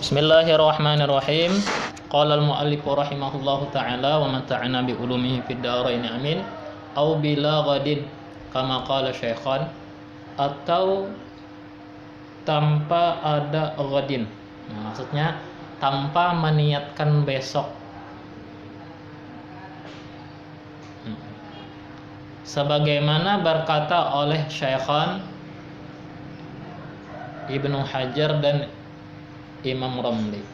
Bismillahirrahmanirrahim. Qala al-mu'allif rahimahullahu ta'ala wa mata'ana bi ulumihi fid dharain amin. Au bila ghadin kama qala syaikhan, atau tanpa ada ghadin. Nah, maksudnya tanpa meniatkan besok. Sebagaimana berkata oleh Syaikhan Ibnu Hajar dan Imam Ramli,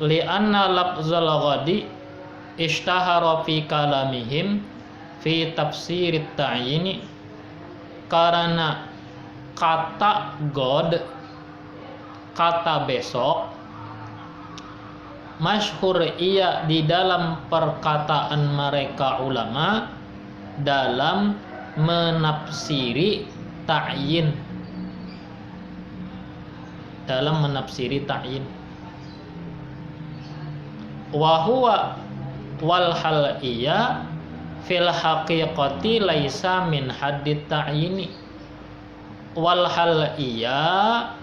li'anna lafzal ghadi ishtahara fi kalamihim fi tafsirit ta'yini, karena kata god, kata besok, masyhur ia di dalam perkataan mereka ulama dalam menafsiri ta'yin, dalam menafsiri ta'yin. Wa huwa wal hal iya fil haqiqati laisa min haddit ta'yini. Wal hal iya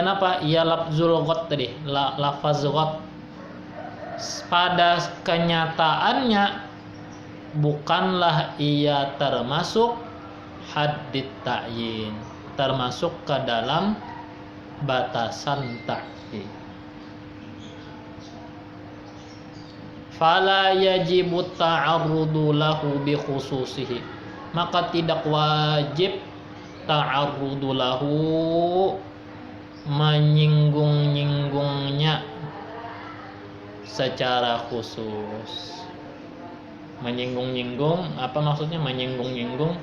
napa? Iya lafzul ghad tadi, lafaz ghad. Pada kenyataannya bukanlah ia termasuk haddit ta'yin, termasuk ke dalam batasan ta'yin. Fala yajibu ta'arrudu lahu bi khususihi, maka tidak wajib ta'arrudu lahu, menyinggung-nyinggungnya secara khusus. Menyinggung-nyinggung, apa maksudnya menyinggung-nyinggung?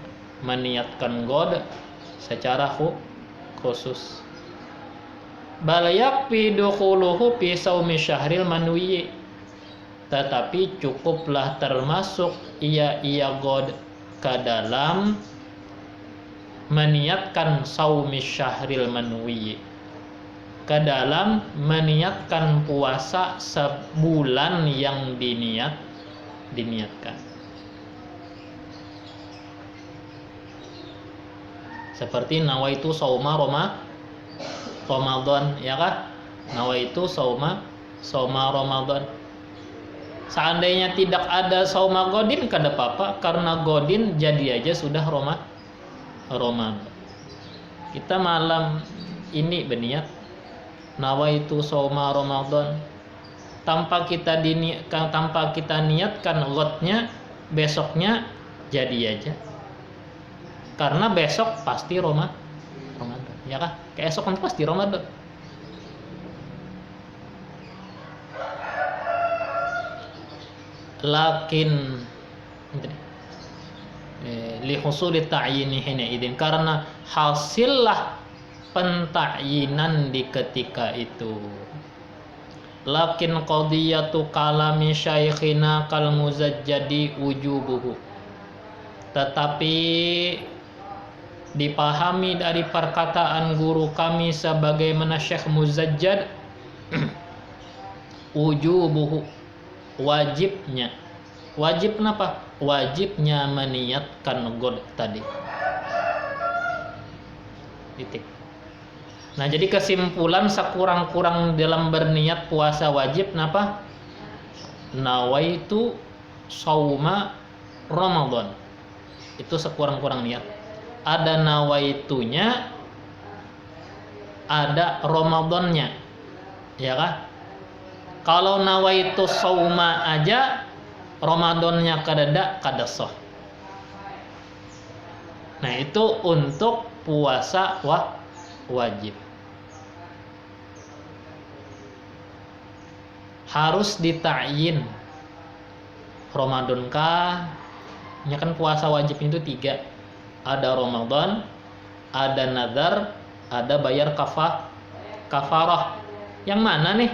Meniatkan god secara khusus. Bal yakfi dukhuluhu fi saumi syahril manwi, tetapi cukuplah termasuk ia god ke dalam meniatkan saumi syahril manwi, ke dalam meniatkan puasa sebulan yang diniatkan. Seperti nawaitu sauma Ramadan, ya kan? Nawaitu sauma Ramadan. Seandainya tidak ada sauma godin, kada apa-apa, karena godin jadi aja sudah Ramadan. Kita malam ini berniat nawaitu sauma Ramadan, tanpa kita niatkan godnya, besoknya jadi aja. Karena besok pasti Ramadan, ya kan? Keesokan pasti Ramadan. Lakin li husuli ta'yini hina idin, karena hasillah pentakyinan di ketika itu. Lakin qadiyatu kalami syaikhina kal muzajjadi wujubuhu, tetapi dipahami dari perkataan guru kami sebagaimana Syekh Muzajjad, wujubuhu, wajibnya. Wajib kenapa? Wajibnya meniatkan god tadi. Titik. Nah, jadi kesimpulan sekurang-kurang dalam berniat puasa wajib kenapa? Nawaitu sauma Ramadan. Itu sekurang-kurang niat. Ada nawaitunya, ada Ramadannya, ya kan? Kalau nawaitu sauma aja, Ramadannya kada sah. Nah, itu untuk puasa wajib. Harus ditakyin. Ramadan kah? Ya kan puasa wajib itu 3. Ada Ramadan, ada nazar, ada bayar kafarah. Yang mana nih?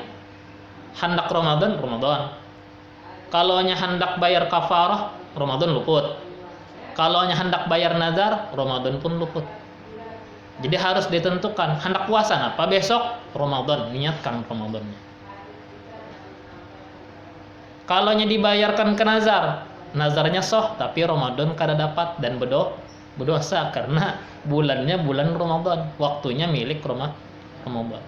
Hendak Ramadan. Kalau nya hendak bayar kafarah, Ramadan luput. Kalau nya hendak bayar nazar, Ramadan pun luput. Jadi harus ditentukan hendak puasa apa besok, Ramadan, niatkan Ramadannya. Kalau nya dibayarkan ke nazar, nazarnya sah tapi Ramadan kada dapat dan berdosa karena bulannya bulan Ramadan, waktunya milik kamu buat.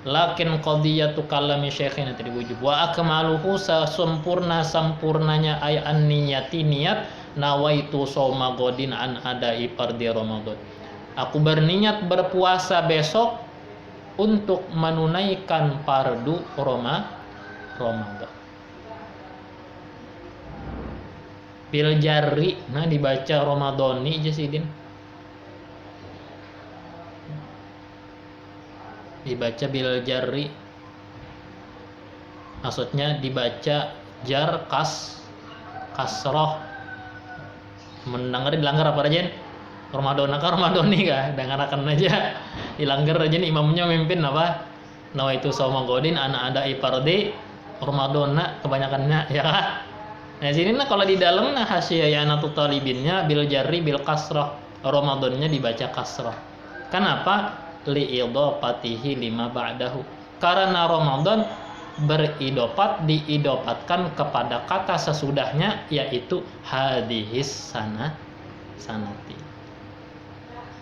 Lakin qadiyatu kalami syekhina tadi wujub wa akmaluhu sempurnanya an niyati niat nawaitu shauma godin an adai fardhi Ramadan. Aku berniat berpuasa besok untuk menunaikan fardu Ramadan. Bil jarri, nah dibaca Ramadhani aja sidin. Dibaca bil jarri, maksudnya dibaca jar kasroh. Mendengar dilanggar apa aja? Ramadan kah Ramadhani kah? Dengarkan aja. Dilanggar aja nih, imamnya mimpin apa? Nawaitu shauma godin ana ada ipardi Ramadan kebanyakannya ya kah? Nah sini nah kalau di dalam nah hasyiyanatu talibinnya bil jarri bil kasroh, Ramadannya dibaca kasroh. Kenapa? Li'idhofatihi lima ba'dahu, karena Ramadan diidopatkan kepada kata sesudahnya, yaitu hadihis sanati.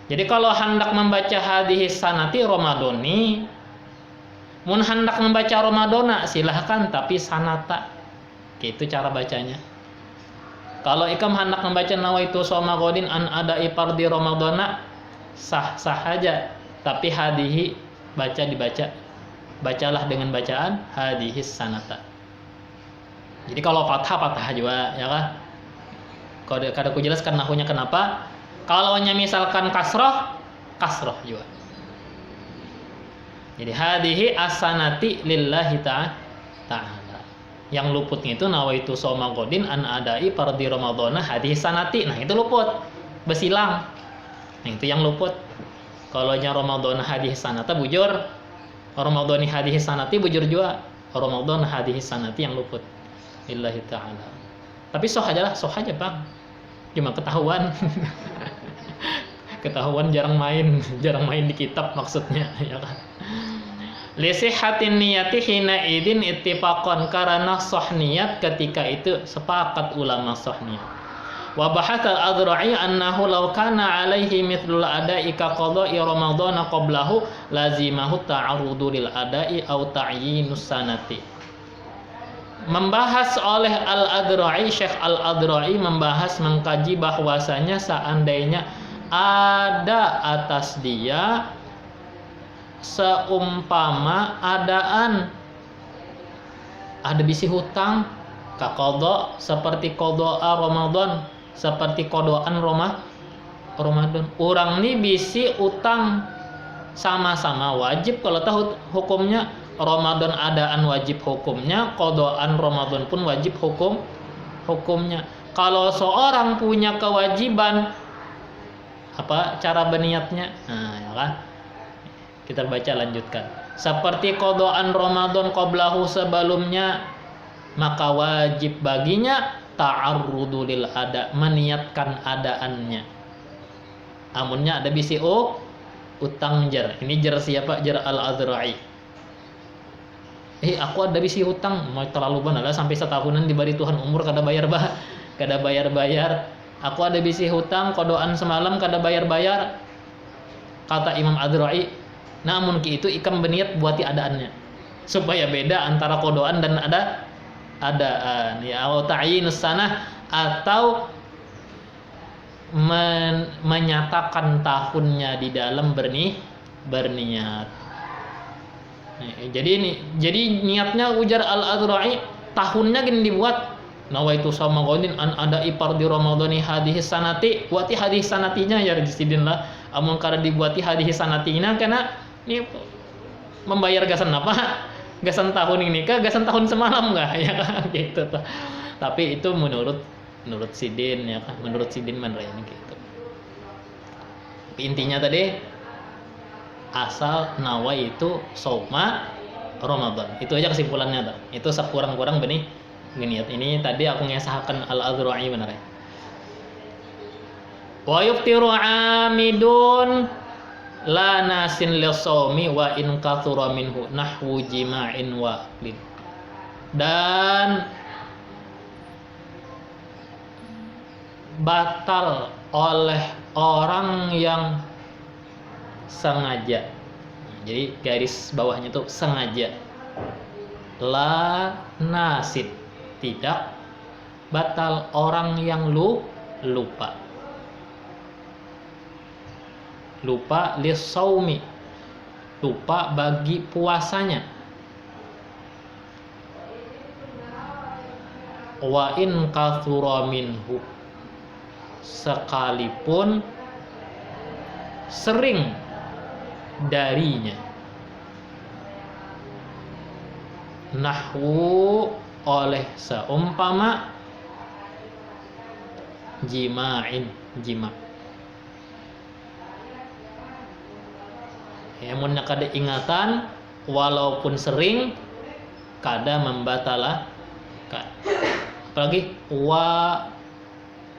Jadi kalau hendak membaca hadihis sanati Ramadhani, mun hendak membaca Ramadhana silahkan, tapi sanata gitu cara bacanya. Kalau ikam hendak membaca nawaitu shauma godin an adai fardhi Ramadhana sah-sah aja, tapi hadihi bacalah dengan bacaan hadihis sanata. Jadi kalau fathah juga ya kan. Kada ku jelaskan nahunya kenapa. Kalau misalkan kasroh juga. Jadi hadihi as-sanati lillahi ta'ala. Yang luputnya itu nawaitu shauma godin an adai fardhi Ramadhana hadihis sanati. Nah itu luput, besilang. Nah itu yang luput. Kalau Ramadan hadis sanata bujur, Ramadan hadis sanati bujur juga, Ramadan hadis sanati yang luput. Lillahi ta'ala. Tapi soh aja bang. Cuma ketahuan. Ketahuan jarang main di kitab maksudnya ya kan. Li sihhatin niyati hina idin ittifaqan, karena sah niat ketika itu sepakat ulama sah niat. Wa bahatha al-Adhra'i annahu law kana alaihi mithlul ada'i ka qada'i Ramadhana qablahu lazimahu ta'arrudu lil ada'i aw ta'yinus sanati. Membahas oleh Al-Adhra'i, Syekh Al-Adhra'i membahas mengkaji bahwasanya seandainya ada atas dia seumpama ada bisi hutang ka qada, seperti qada'a Ramadan, seperti kodoan Ramadan. Orang ini bisi utang sama-sama wajib. Kalau tahu hukumnya Ramadan adaan wajib hukumnya, kodoan Ramadan pun wajib hukumnya. Kalau seorang punya kewajiban, apa cara berniatnya? Nah, ya kan? Kita baca lanjutkan. Seperti kodoan Ramadan qablahu sebelumnya, maka wajib baginya ta'arrudu lil ada, meniatkan adaannya. Amunnya ada bisi utang jar. Ini jar siapa? Jar Al-Adhra'i. Aku ada bisi hutang, mau terlalu banyak sampai setahunan diberi Tuhan umur kada bayar. Aku ada bisi hutang kodoan semalam kada bayar. Kata Imam Adhra'i, namun itu ikam berniat buati adaannya. Supaya beda antara kodoan dan adaan ya, atau ta'yinus sanah, atau menyatakan tahunnya di dalam berniat. Jadi niatnya ujar Al-Adhra'i, tahunnya gini dibuat nawaitu shauma godin an adai fardhi Ramadhani hadis sanati, buati hadis sanatinya ya rejisidin lah. Amun kada dibuati hadis sanatinya karena ini membayar gasan apa? Gasan tahun ini kah? Gasan tahun semalam nggak ya kan gitu. Tapi itu menurut Sidin ya kan, menurut Sidin menerima gitu. Intinya tadi asal nawa itu shauma Ramadan. Itu aja kesimpulannya tuh. Itu sekurang-kurang benih niat. Ini tadi aku ngesahkan Al-Adhra'i benar ya. Wa yuftiru amidun la nasin lisawmi wa in kathura minhu nahwu jima'in wa lin. Dan batal oleh orang yang sengaja. Jadi garis bawahnya tuh sengaja. La nasid, tidak batal orang yang lupa. Lupa lisaumi, lupa bagi puasanya. Wa in kathura minhu, sekalipun sering darinya. Nahwu, oleh seumpama jima'in, jima. Mun kada ingatan walaupun sering kada membatalakan. Apalagi wa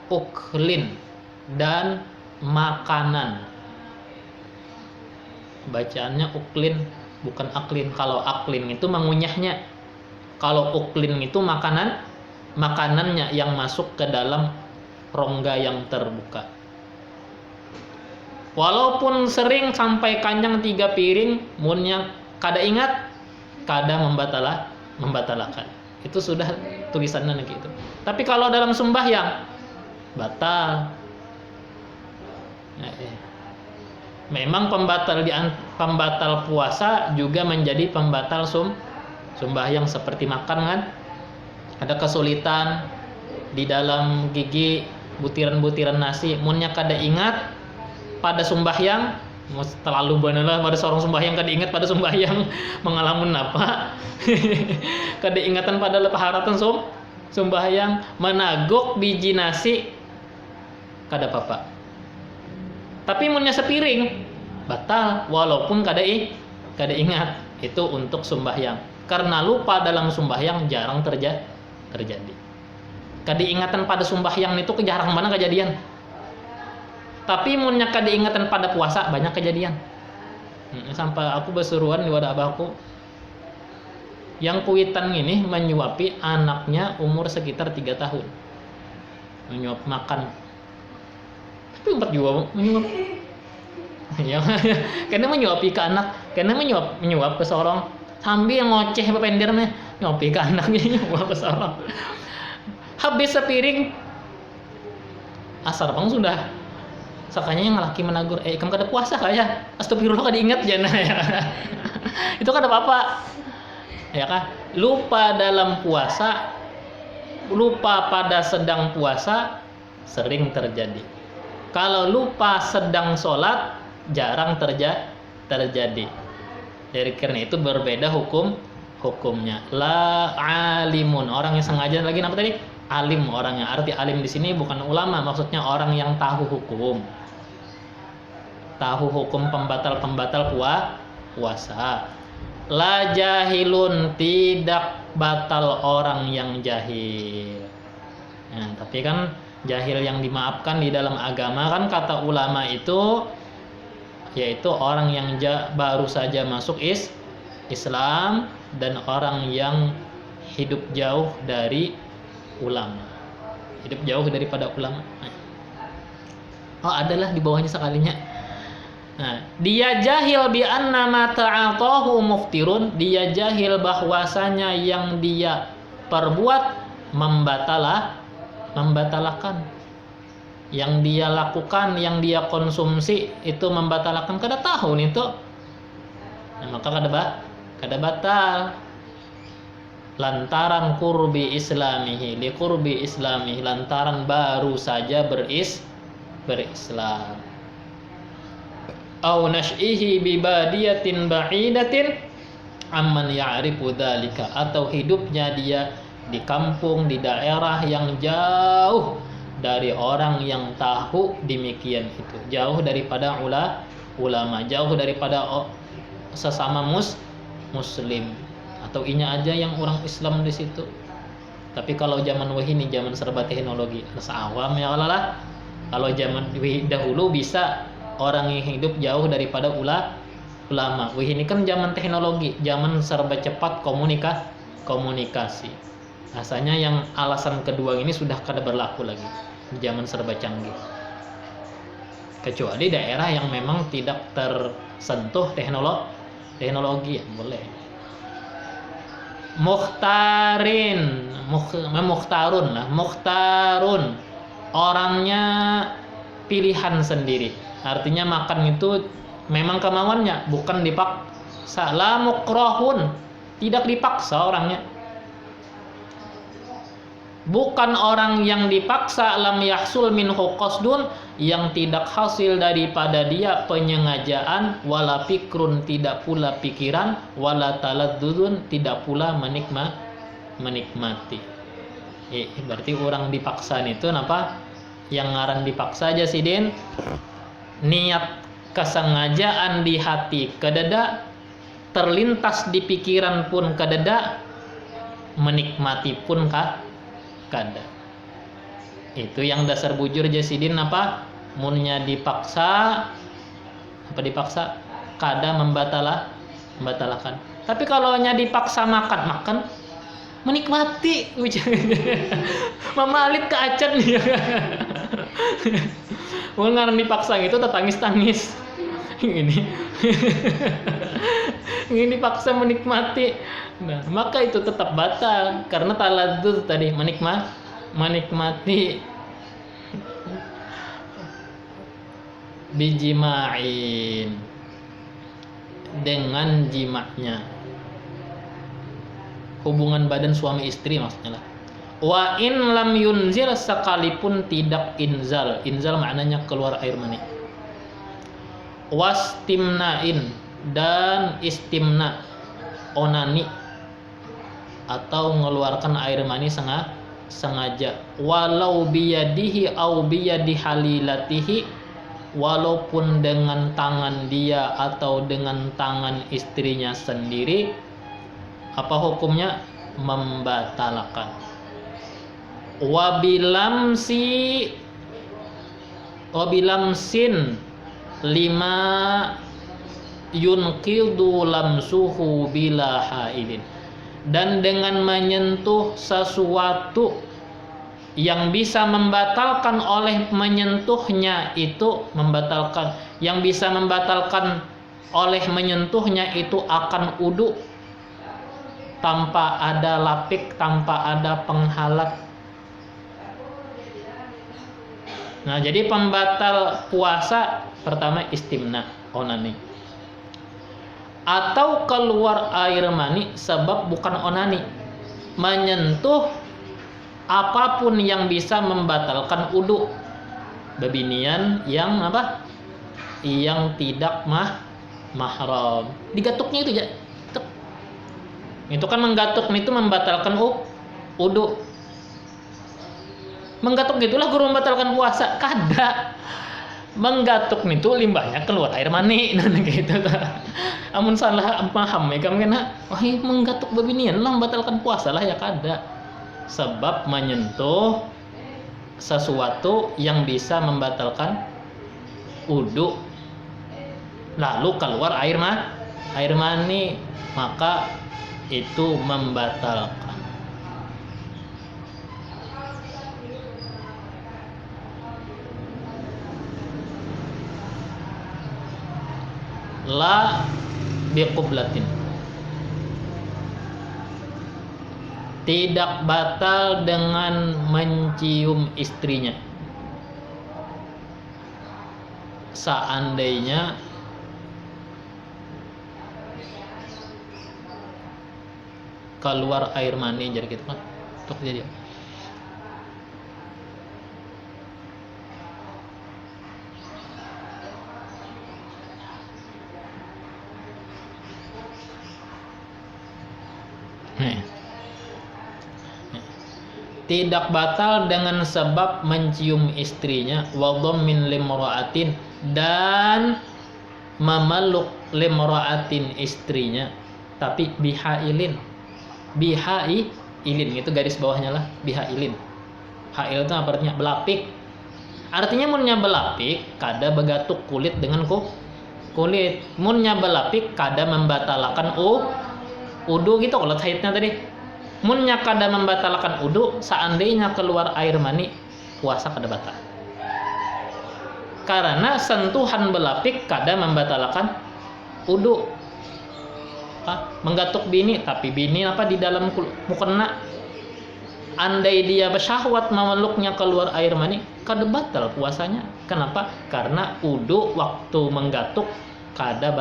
uklin, dan makanan. Bacaannya uklin, bukan aklin. Kalau aklin itu mengunyahnya. Kalau uklin itu makanannya yang masuk ke dalam rongga yang terbuka. Walaupun sering sampai kanjang 3 piring, munnya kada ingat, kada membatalakan. Itu sudah tulisannya gitu. Tapi kalau dalam sembahyang batal. Memang pembatal puasa juga menjadi pembatal sembahyang, seperti makan kan. Ada kesulitan di dalam gigi, butiran-butiran nasi, munnya kada ingat pada sembahyang, terlalu benar pada seorang sembahyang kada ingat pada sembahyang mengalamun apa. Kada ingatan pada lepaharatan sembahyang, menaguk biji nasi kada apa-apa. Tapi munnya sepiring batal walaupun kada ingat. Itu untuk sembahyang. Karena lupa dalam sembahyang jarang terjadi. Kada ingatan pada sembahyang itu jarang mana kejadian. Tapi munnya kada ingatan pada puasa banyak kejadian. Sampai aku berseruan di wadah abahku, yang kuitan ini menyuapi anaknya umur sekitar 3 tahun, menyuap makan. Tapi 4 juga menyuap. Ya, karena menyuapi ke anak, karena menyuap ke seorang sambil ngoceh pendernya, nyuapi ke anaknya, nyuap ke seorang. Habis sepiring asar bang sudah. Sakanya yang laki menagur, kamu kada puasa kaya, astagfirullah kada ingat jana ya. Itu kada apa-apa, ya kan? Lupa dalam puasa, lupa pada sedang puasa sering terjadi. Kalau lupa sedang sholat jarang terjadi. Dari karena itu berbeda hukumnya. La alimun, orang yang sengaja, lagi apa tadi? Alim orangnya. Arti alim di sini bukan ulama, maksudnya orang yang tahu hukum. Tahu hukum pembatal puasa. La jahilun, tidak batal orang yang jahil. Nah, tapi kan jahil yang dimaafkan di dalam agama kan kata ulama itu yaitu orang yang baru saja masuk Islam dan orang yang hidup jauh dari ulama. Hidup jauh daripada ulama. Oh, adalah di bawahnya sekalinya. Nah, dia jahil bi anna ma ta'atahu muftirun, dia jahil bahwasanya yang dia perbuat membatalkan. Yang dia lakukan, yang dia konsumsi itu membatalkan, kada tahu nih tuh. Nah, maka kada batal. Lantaran kurbi islamihi, li kurbi islamihi, lantaran baru saja berislam. Au nash'ihi bi badiyatin ba'idatin amman ya'rifu dzalika, atau hidupnya dia di kampung, di daerah yang jauh dari orang yang tahu demikian itu, jauh daripada ulama, jauh daripada sesama muslim, atau inya aja yang orang Islam di situ. Tapi kalau zaman wahini, zaman serba teknologi, rasa awam ya Allah. Kalau zaman dahulu bisa orang yang hidup jauh daripada ulama. Wahini kan zaman teknologi, zaman serba cepat komunikasi. Rasanya yang alasan kedua ini sudah kada berlaku lagi. Zaman serba canggih. Kecuali daerah yang memang tidak tersentuh teknologi ya boleh. Mukhtarun lah, mukhtarun orangnya pilihan sendiri. Artinya makan itu memang kemauannya, bukan dipaksa. La mukrahun, tidak dipaksa orangnya. Bukan orang yang dipaksa, lam yahsul minhu qasdun, yang tidak hasil daripada dia penyengajaan, wala fikrun, tidak pula pikiran, wala taladzuzun, tidak pula menikmati. Berarti orang dipaksa itu apa? Yang ngaran dipaksa aja sidin, niat kesengajaan di hati kededa, terlintas di pikiran pun kededa, menikmati pun kada. Itu yang dasar bujur jasidin apa? Munnya dipaksa, apa dipaksa? Kada membatalkan. Tapi kalau nya dipaksa makan menikmati. Mamalit ke acan dia. Mun ngaran dipaksa itu tetangis-tangis. Ini dipaksa menikmati. Nah, maka itu tetap batal karena taladzuz tadi menikmati bijima'in dengan jimaknya, hubungan badan suami istri maksudnya lah. Wa in lam yunzil, sekalipun tidak inzal maknanya keluar air mani. Wastimnain, dan istimna onani atau mengeluarkan air mani sengaja, walau biyadihi au biyadi halilatihi, walaupun dengan tangan dia atau dengan tangan istrinya sendiri, apa hukumnya? Membatalkan. Wabilamsin lima yunqidu lamsuhu bila haidin, dan dengan menyentuh sesuatu yang bisa membatalkan oleh menyentuhnya itu, yang bisa membatalkan oleh menyentuhnya itu akan wudu tanpa ada lapik, tanpa ada penghalat. Nah, jadi pembatal puasa pertama istimna, onani, atau keluar air mani sebab bukan onani, menyentuh apapun yang bisa membatalkan wudu, babinian yang apa? Yang tidak mahram. Digatuknya itu ya. Itu kan menggatuk itu membatalkan wudu. Menggatuk gitulah guru membatalkan puasa. Kada. Menggatuk itu limbahnya keluar air mani, nah gitu. Amun salah paham ya kamu kena, menggatuk babinian lah membatalkan puasa lah ya kada. Sebab menyentuh sesuatu yang bisa membatalkan wudu, lalu keluar air mani, maka itu membatalkan. La biqublatin, tidak batal dengan mencium istrinya seandainya keluar air mani, jadi gitu kan untuk jadi tidak batal dengan sebab mencium istrinya, wa dhammin limra'atin, dan memeluk limra'atin istrinya, tapi bihailin itu garis bawahnya lah, bihailin. Hail itu artinya belapik. Artinya munnya belapik kada begatuk kulit dengan kulit. Munnya belapik kada membatalkan wudu gitu kalau haidnya tadi. Munnya kada membatalkan wudu, seandainya keluar air mani, puasa kada batal. Karena sentuhan belapik kada membatalkan wudu. menggatuk bini, tapi bini di dalam mukena, andai dia bersyahwat memeluknya keluar air mani, kada batal puasanya. Kenapa? Karena udu waktu menggatuk kada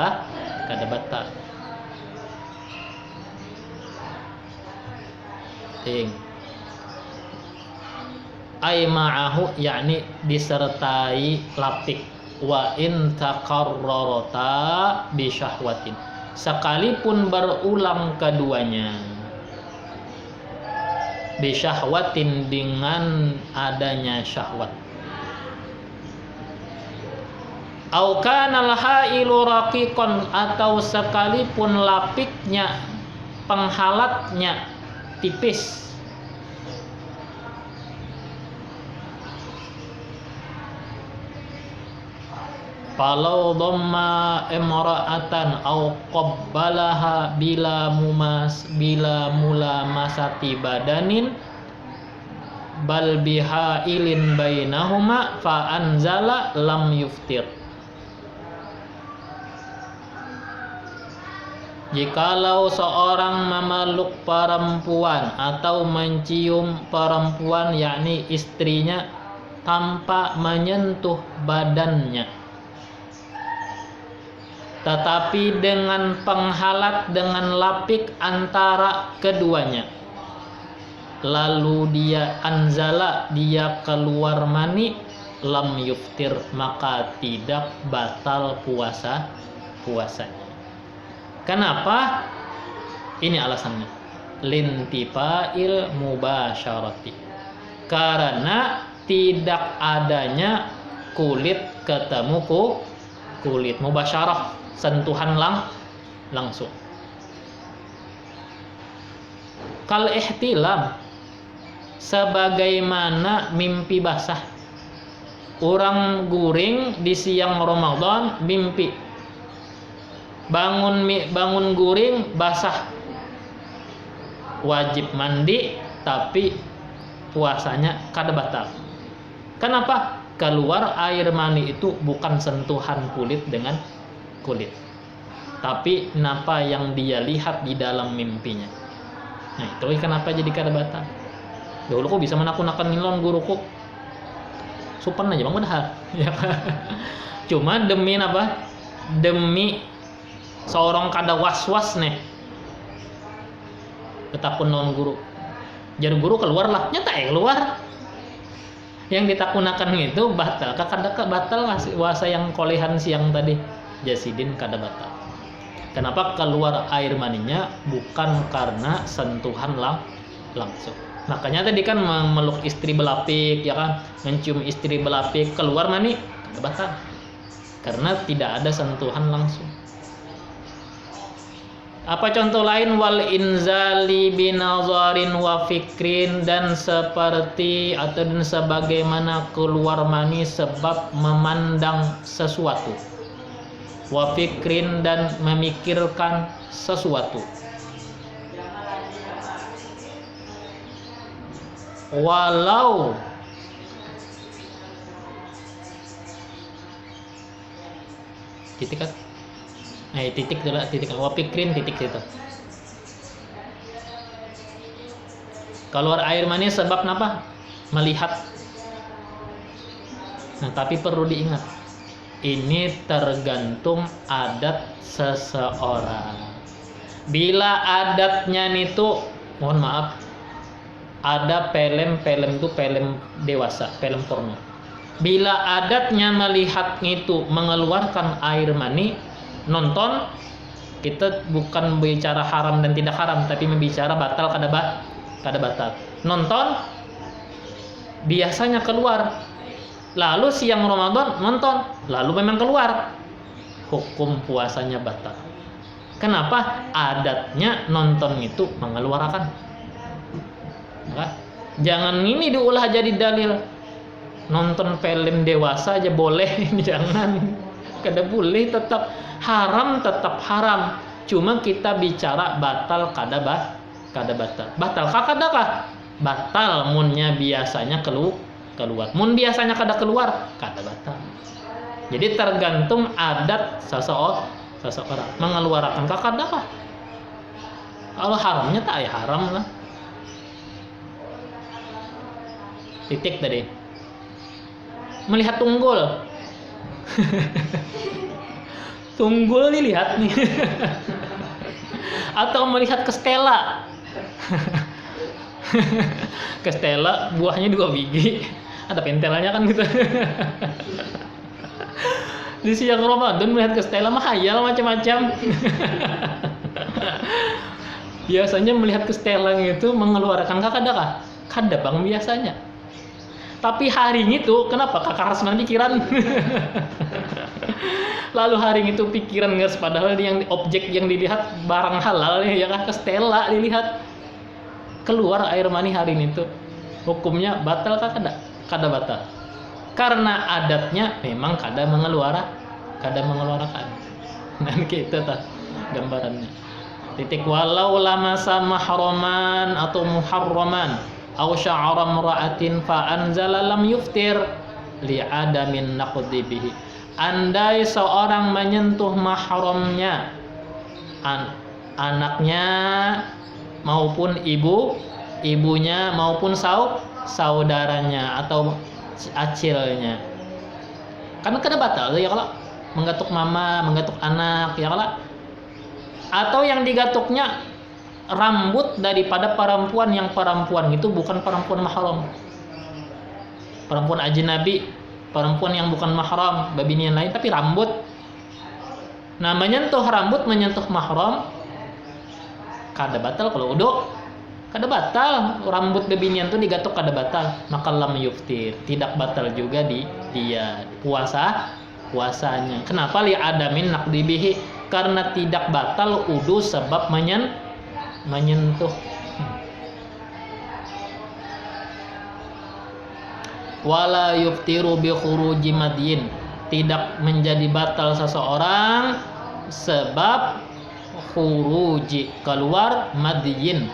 batal. Ai ma'ahu, yakni disertai lapik, wa in taqarrarata bi syahwatin, sekalipun berulang keduanya, bi syahwatin dengan adanya syahwat. Au kana al-hailu raqiqan, atau sekalipun lapiknya, penghalatnya tipis. Falau dhamma imra'atan au qabbalaha bila mulamasati badanin bal bihailin bainahuma fa anzala lam yuftir. Jikalau seorang memeluk perempuan atau mencium perempuan, yakni istrinya, tanpa menyentuh badannya, tetapi dengan penghalat, dengan lapik antara keduanya, lalu dia anzala, dia keluar mani, lam yuftir, maka tidak batal puasanya. Kenapa? Ini alasannya. Lintifail mubasyarati, karena tidak adanya kulit ketemu kulit, mubasyarah, sentuhan langsung. Kal ihtilam, sebagaimana mimpi basah. Orang guring di siang Ramadan mimpi, bangun guring basah, wajib mandi, tapi puasanya kada batal. Kenapa? Keluar air mani itu bukan sentuhan kulit dengan kulit, tapi apa yang dia lihat di dalam mimpinya. Nah, itu kenapa jadi kada batal. Dulu kok bisa menakut-nakan nilon guruku, supan aja bang padahal ya. Cuma demi apa? Demi seorang kada was-was nih, ketakun non guru, jadi guru keluar lah, nyata keluar. Yang ditakunakan itu batal, kada batal puasa yang kolehan siang tadi, jasidin kada batal. Kenapa? Keluar air maninya bukan karena sentuhan langsung. Makanya tadi kan memeluk istri belapik, ya kan, mencium istri belapik, keluar mani kada batal, karena tidak ada sentuhan langsung. Apa contoh lain? Wal inzali binazarin wa fikrin, dan seperti atau dan sebagaimana keluar mani sebab memandang sesuatu, wa fikrin, dan memikirkan sesuatu, walau titik kan? Titik dulu, titik wapikrin, titik situ. Keluar air mani sebab apa? Melihat. Nah, tapi perlu diingat, ini tergantung adat seseorang. Bila adatnya itu, mohon maaf, ada film itu film dewasa, film porno. Bila adatnya melihat itu mengeluarkan air mani, nonton, kita bukan bicara haram dan tidak haram, tapi membicara batal kada batal. Nonton biasanya keluar, lalu siang Ramadan nonton, lalu memang keluar, hukum puasanya batal. Kenapa? Adatnya nonton itu mengeluarkan. Maka, jangan ini diulah jadi dalil. Nonton film dewasa aja boleh, jangan. Kada boleh, tetap haram, tetap haram. Cuma kita bicara batal kada batal. Batal kada kah? Batal munnya biasanya keluar. Mun biasanya kada keluar, kada batal. Jadi tergantung adat seseorang mengeluarkan kada kah? Kalau haramnya tak ya haram lah. Titik tadi. Melihat tunggul. Tunggul dilihat nih. Atau melihat kestela. Kestela buahnya 2 biji. Ada pentelnya kan gitu. Di siang Ramadan melihat kestela mah hayal macam-macam. Biasanya melihat kestela itu mengeluarkan kakak kada bang biasanya. Tapi hari itu kenapa kakak Rasman pikiran? Lalu hari itu pikiran nggak, padahal yang objek yang dilihat barang halal ya kan, kestela dilihat, keluar air mani hari itu. Hukumnya batal kah kada? Kada batal. Karena adatnya memang kada mengeluarkan. Dan gitu tah gambarannya. Titik walau lamasa mahraman atau muharraman aw sya'ara imra'atin fa anzala lam yuftir li adamin naqdi bihi. Andai seorang menyentuh mahramnya, anaknya maupun ibunya maupun saudaranya atau acilnya, kan kada batal ya kalau menggatuk mama, menggatuk anak ya kalau. Atau yang digatuknya rambut daripada perempuan yang perempuan itu bukan perempuan mahram, perempuan ajnabi, perempuan yang bukan mahram, babinian lain, tapi rambut. Nah, menyentuh rambut, menyentuh mahram kada batal kalau uduk. Kada batal, rambut babinian itu digatuk kada batal, maka lam yuftir, tidak batal juga dia puasanya. Kenapa li adamin naqdibihi? Karena tidak batal udu sebab menyentuh. Wala yuftiru bi khuruji madyin, tidak menjadi batal seseorang sebab khuruji, keluar, madyin,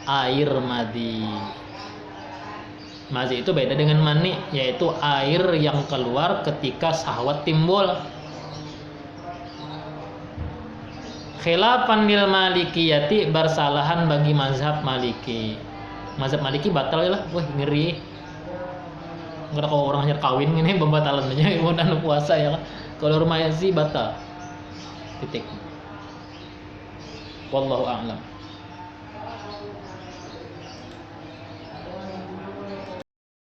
air madi. Madi itu beda dengan mani, yaitu air yang keluar ketika syahwat timbul. Khilafan lil malikiyati, bersalahan bagi mazhab maliki. Mazhab maliki batal ya lah. Wah ngeri. Enggak kalau orang hanya kawin ini pembatalannya mau dan puasa ya kan. Kalau rumah sih batal. Titik. Wallahu a'lam.